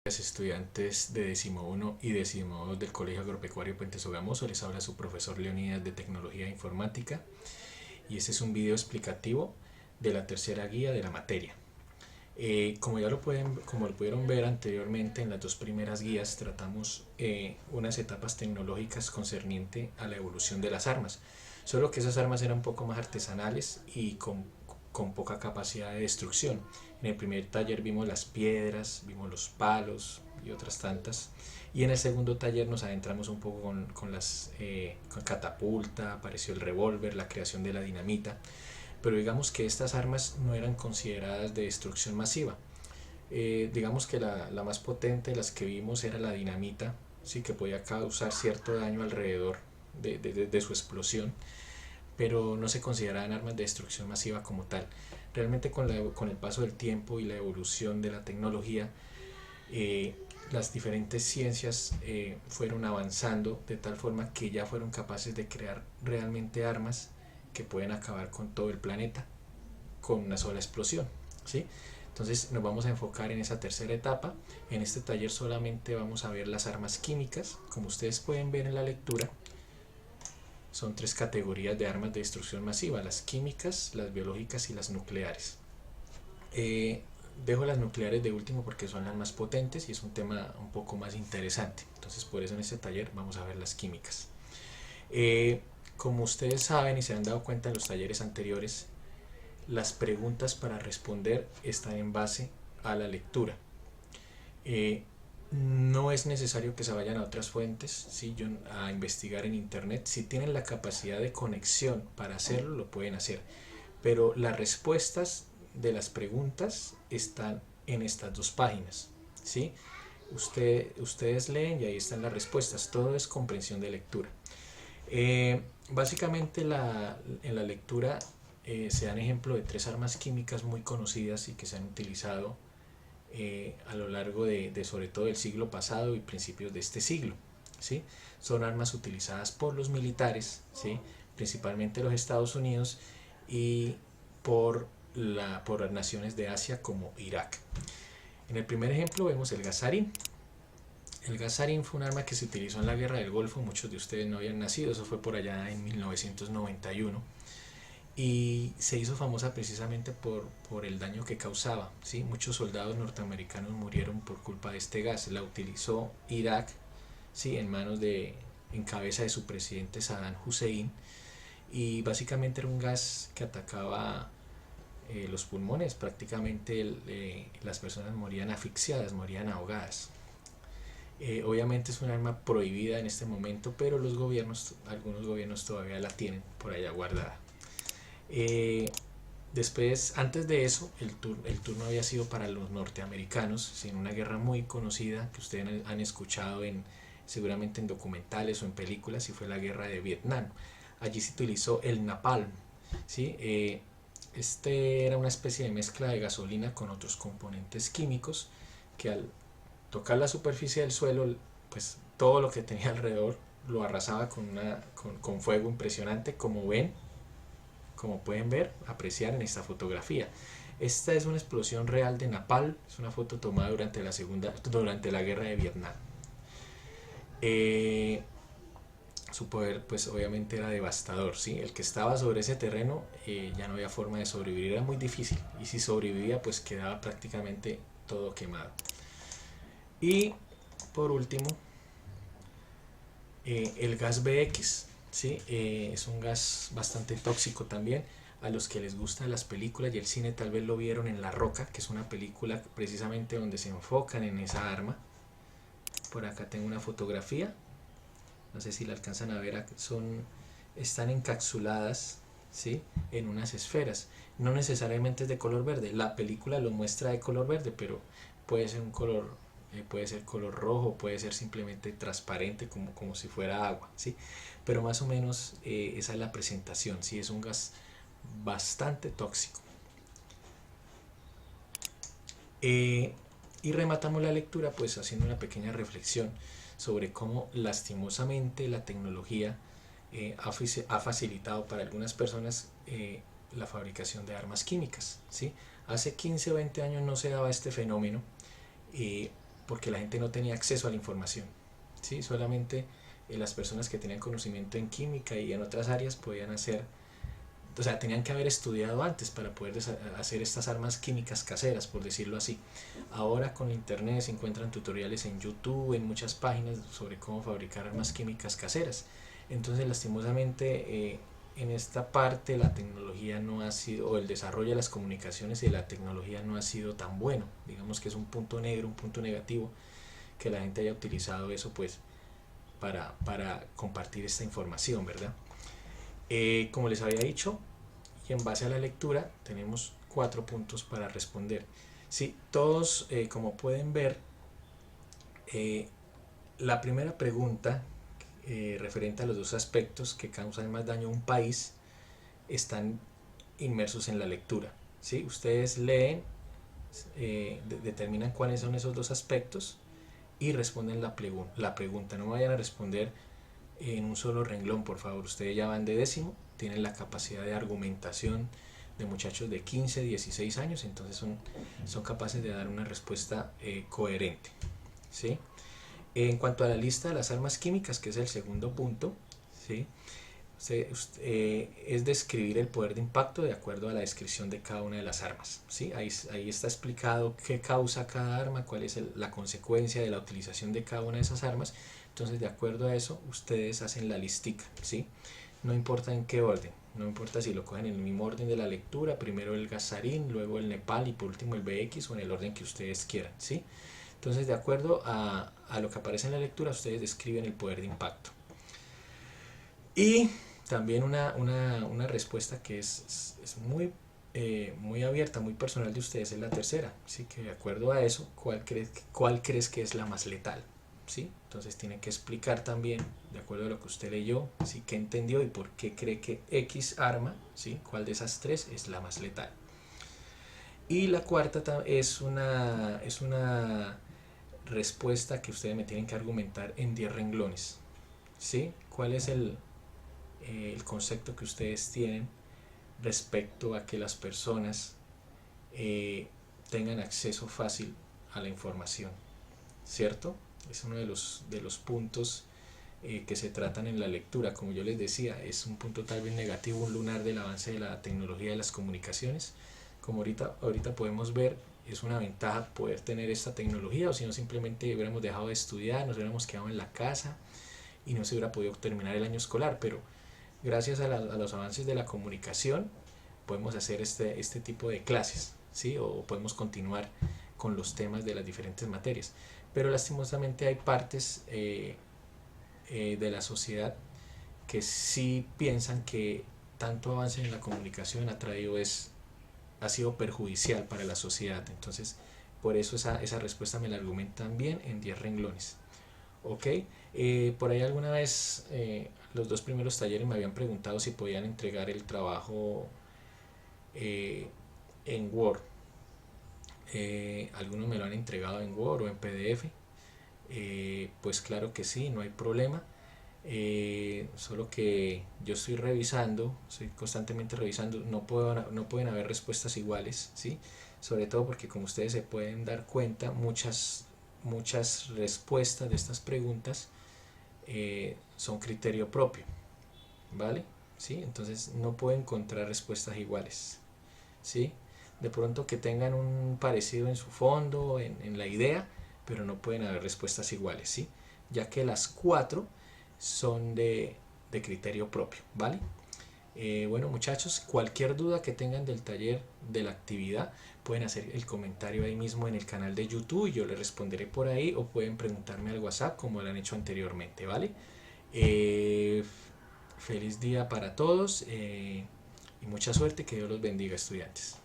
Estudiantes de 11º y 12º del Colegio Agropecuario Puente Sogamoso, les habla su profesor Leonidas de Tecnología e Informática y este es un video explicativo de la tercera guía de la materia. Como lo pudieron ver anteriormente en las dos primeras guías, tratamos unas etapas tecnológicas concerniente a la evolución de las armas, solo que esas armas eran un poco más artesanales y con poca capacidad de destrucción. En el primer taller vimos las piedras, vimos los palos y otras tantas. Y en el segundo taller nos adentramos un poco con catapulta, apareció el revólver, la creación de la dinamita. Pero digamos que estas armas no eran consideradas de destrucción masiva. Digamos que la más potente de las que vimos era la dinamita, sí, que podía causar cierto daño alrededor de su explosión, pero no se consideraban armas de destrucción masiva como tal. Realmente con el paso del tiempo y la evolución de la tecnología, las diferentes ciencias fueron avanzando de tal forma que ya fueron capaces de crear realmente armas que pueden acabar con todo el planeta con una sola explosión, ¿sí? Entonces nos vamos a enfocar en esa tercera etapa. En este taller solamente vamos a ver las armas químicas. Como ustedes pueden ver en la lectura, son tres categorías de armas de destrucción masiva: las químicas, las biológicas y las nucleares. Dejo las nucleares de último porque son las más potentes y es un tema un poco más interesante. Entonces por eso en este taller vamos a ver las químicas. Como ustedes saben y se han dado cuenta en los talleres anteriores, las preguntas para responder están en base a la lectura. No es necesario que se vayan a otras fuentes, ¿sí? A investigar en internet. Si tienen la capacidad de conexión para hacerlo, lo pueden hacer, pero las respuestas de las preguntas están en estas dos páginas, ¿sí? Ustedes leen y ahí están las respuestas. Todo es comprensión de lectura. Básicamente en la lectura se dan ejemplo de tres armas químicas muy conocidas y que se han utilizado a lo largo de sobre todo del siglo pasado y principios de este siglo, ¿sí? Son armas utilizadas por los militares, ¿sí? Principalmente los Estados Unidos y por naciones de Asia como Irak. En el primer ejemplo vemos el gas sarín. El gas sarín fue un arma que se utilizó en la guerra del Golfo. Muchos de ustedes no habían nacido, eso fue por allá en 1991. Y se hizo famosa precisamente por el daño que causaba, ¿sí? Muchos soldados norteamericanos murieron por culpa de este gas. La utilizó Irak, ¿sí? En cabeza de su presidente Saddam Hussein, y básicamente era un gas que atacaba los pulmones. Prácticamente las personas morían asfixiadas, morían ahogadas. Obviamente es un arma prohibida en este momento, pero algunos gobiernos todavía la tienen por allá guardada. Antes de eso, el turno había sido para los norteamericanos, en una guerra muy conocida que ustedes han escuchado seguramente en documentales o en películas, y fue la guerra de Vietnam. Allí se utilizó el napalm, ¿sí? Este era una especie de mezcla de gasolina con otros componentes químicos que al tocar la superficie del suelo, pues todo lo que tenía alrededor lo arrasaba con fuego impresionante, como pueden ver, apreciar en esta fotografía. Esta es una explosión real de napalm, es una foto tomada durante la guerra de Vietnam. Su poder, pues obviamente era devastador, ¿sí? El que estaba sobre ese terreno ya no había forma de sobrevivir, era muy difícil, y si sobrevivía pues quedaba prácticamente todo quemado. Y por último, el gas BX, ¿sí? Es un gas bastante tóxico también. A los que les gustan las películas y el cine tal vez lo vieron en La Roca, que es una película precisamente donde se enfocan en esa arma. Por acá tengo una fotografía, no sé si la alcanzan a ver, están encapsuladas, ¿sí? En unas esferas. No necesariamente es de color verde, la película lo muestra de color verde, pero puede ser puede ser color rojo, puede ser simplemente transparente como si fuera agua, ¿sí? Pero más o menos esa es la presentación, ¿sí? Es un gas bastante tóxico. Y rematamos la lectura pues haciendo una pequeña reflexión sobre cómo lastimosamente la tecnología ha facilitado para algunas personas la fabricación de armas químicas, ¿sí? Hace 15 o 20 años no se daba este fenómeno, porque la gente no tenía acceso a la información, ¿sí? Solamente las personas que tenían conocimiento en química y en otras áreas podían hacer, o sea, tenían que haber estudiado antes para poder hacer estas armas químicas caseras, por decirlo así. Ahora con internet se encuentran tutoriales en YouTube, en muchas páginas sobre cómo fabricar armas químicas caseras. Entonces, lastimosamente, en esta parte la tecnología no ha sido, o el desarrollo de las comunicaciones y de la tecnología no ha sido tan bueno. Digamos que es un punto negro, un punto negativo, que la gente haya utilizado eso pues para compartir esta información, ¿verdad? Como les había dicho, y en base a la lectura tenemos 4 puntos para responder. Sí, todos, como pueden ver, la primera pregunta referente a los dos aspectos que causan más daño a un país están inmersos en la lectura. ¿Sí? Ustedes leen, determinan cuáles son esos dos aspectos y responden la pregunta. No vayan a responder en un solo renglón, por favor. Ustedes ya van de décimo, tienen la capacidad de argumentación de muchachos de 15, 16 años, entonces son capaces de dar una respuesta coherente. ¿Sí? En cuanto a la lista de las armas químicas, que es el segundo punto, ¿sí? Es describir el poder de impacto de acuerdo a la descripción de cada una de las armas, ¿sí? Ahí está explicado qué causa cada arma, cuál es la consecuencia de la utilización de cada una de esas armas. Entonces, de acuerdo a eso, ustedes hacen la listica, ¿sí? No importa en qué orden, no importa si lo cogen en el mismo orden de la lectura, primero el gasarín, luego el nepal y por último el BX, o en el orden que ustedes quieran, ¿sí? Entonces, de acuerdo a lo que aparece en la lectura, ustedes describen el poder de impacto. Y también una respuesta que es muy abierta, muy personal de ustedes, es la tercera. Así que de acuerdo a eso, ¿cuál crees que es la más letal? ¿Sí? Entonces tienen que explicar también, de acuerdo a lo que usted leyó, ¿sí? ¿Qué entendió y por qué cree que X arma, ¿sí? ¿Cuál de esas tres es la más letal? Y la cuarta es una respuesta que ustedes me tienen que argumentar en 10 renglones. ¿Sí? ¿Cuál es el concepto que ustedes tienen respecto a que las personas tengan acceso fácil a la información? ¿Cierto? Es uno de los puntos que se tratan en la lectura. Como yo les decía, es un punto tal vez negativo, un lunar del avance de la tecnología de las comunicaciones. Como ahorita podemos ver, es una ventaja poder tener esta tecnología, o si no simplemente hubiéramos dejado de estudiar, nos hubiéramos quedado en la casa y no se hubiera podido terminar el año escolar, pero gracias a los avances de la comunicación podemos hacer este tipo de clases, ¿sí? O podemos continuar con los temas de las diferentes materias. Pero lastimosamente hay partes de la sociedad que sí piensan que tanto avance en la comunicación ha sido perjudicial para la sociedad. Entonces, por eso esa respuesta me la argumentan bien en 10 renglones. ¿Ok? Por ahí alguna vez los dos primeros talleres me habían preguntado si podían entregar el trabajo en Word. Algunos me lo han entregado en Word o en PDF. Pues claro que sí, no hay problema. Solo que yo estoy constantemente revisando, no pueden haber respuestas iguales, ¿sí? Sobre todo porque, como ustedes se pueden dar cuenta, muchas respuestas de estas preguntas son criterio propio, ¿vale? ¿Sí? Entonces no puedo encontrar respuestas iguales, ¿sí? De pronto que tengan un parecido en su fondo, en la idea, pero no pueden haber respuestas iguales, ¿sí? Ya que las 4 son de criterio propio, ¿vale? Bueno, muchachos, cualquier duda que tengan del taller, de la actividad, pueden hacer el comentario ahí mismo en el canal de YouTube y yo les responderé por ahí, o pueden preguntarme al WhatsApp como lo han hecho anteriormente, ¿vale? Feliz día para todos y mucha suerte, que Dios los bendiga, estudiantes.